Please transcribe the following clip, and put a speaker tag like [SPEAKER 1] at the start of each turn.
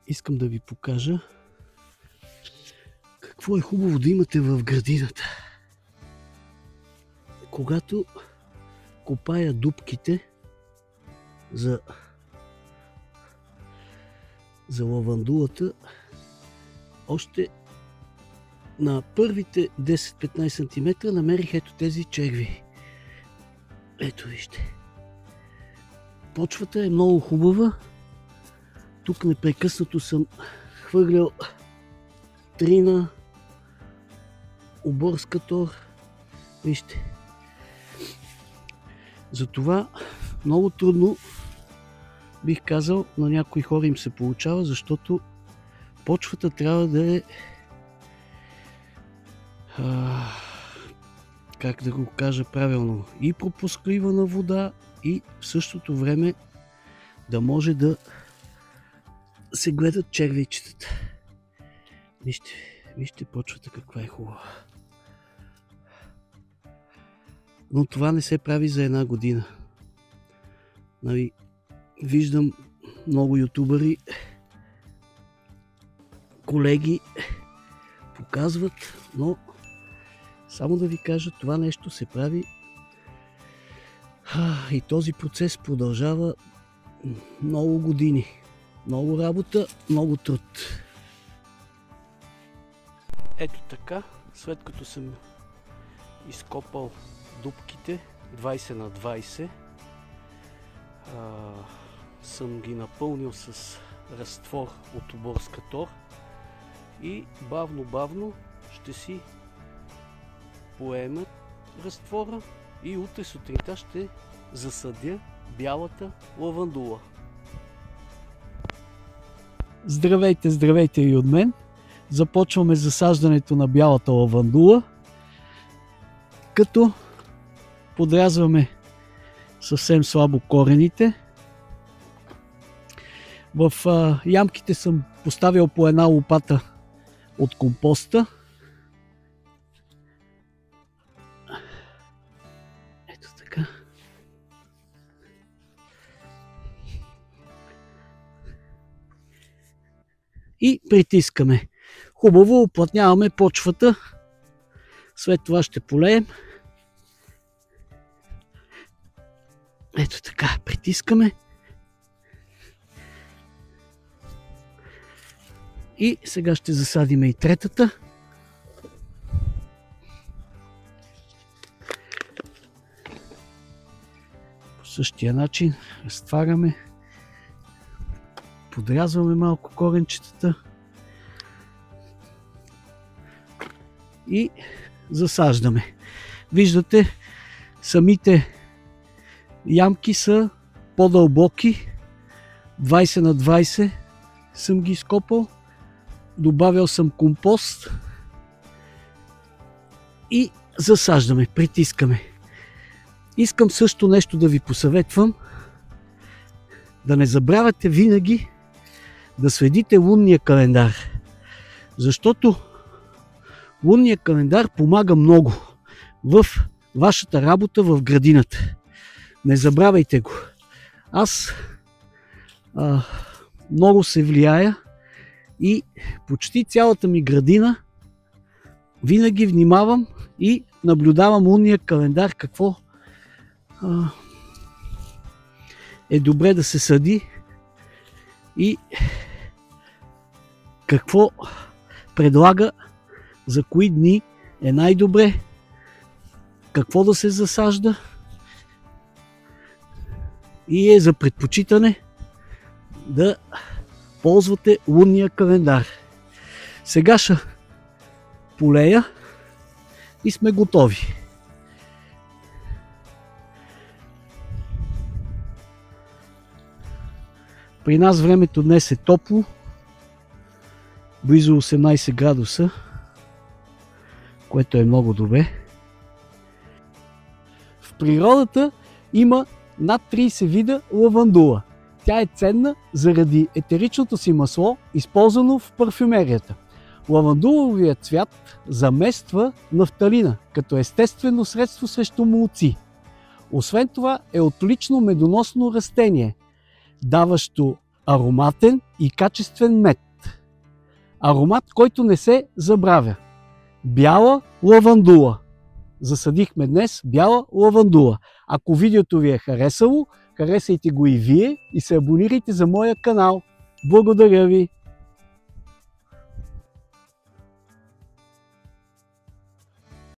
[SPEAKER 1] искам да ви покажа какво е хубаво да имате в градината. Когато копая дупките за лавандулата, още на първите 10-15 см намерих ето тези черви. Ето вижте. Почвата е много хубава. Тук непрекъснато съм хвърлял трина, оборска тор. Вижте. Затова много трудно, бих казал, на някои хора им се получава, защото почвата трябва да е как да го кажа правилно, и пропусклива на вода, и в същото време да може да се гледат червейчетата. Вижте почвата каква е хубава. Но това не се прави за една година. Виждам много ютубъри, колеги показват, но само да ви кажа, това нещо се прави и този процес продължава много години. Много работа, много труд. Ето така, след като съм изкопал дупките 20 на 20, съм ги напълнил с разтвор от оборска тор и бавно ще си поемат разтвора и утре сутринта ще засадя бялата лавандула. Здравейте и от мен! Започваме засаждането на бялата лавандула, като подрязваме съвсем слабо корените. В ямките съм поставил по една лопата от компоста. Ето така. И притискаме. Хубаво уплътняваме почвата. След това ще полеем. Ето така, притискаме. И сега ще засадим и третата. По същия начин разтваряме. Подрязваме малко коренчетата. И засаждаме. Виждате, самите ямки са по-дълбоки. 20 на 20 съм ги изкопал. Добавил съм компост. И засаждаме, притискаме. Искам също нещо да ви посъветвам. Да не забравяте винаги да следите лунния календар. Защото лунния календар помага много в вашата работа в градината. Не забравяйте го. Аз много се влияя и почти цялата ми градина винаги внимавам и наблюдавам лунния календар, какво е добре да се съди и какво предлага, за кои дни е най-добре, какво да се засажда и е за предпочитане да ползвате лунния календар. Сега ще полея и сме готови. При нас времето днес е топло, близо 18 градуса, което е много добре. В природата има над 30 вида лавандула. Тя е ценна заради етеричното си масло, използвано в парфюмерията. Лавандуловият цвят замества нафталина, като естествено средство срещу молци. Освен това е отлично медоносно растение, даващо Ароматен и качествен мед. Аромат, който не се забравя. Бяла лавандула. Засадихме днес бяла лавандула. Ако видеото ви е харесало, харесайте го и вие и се абонирайте за моя канал. Благодаря ви!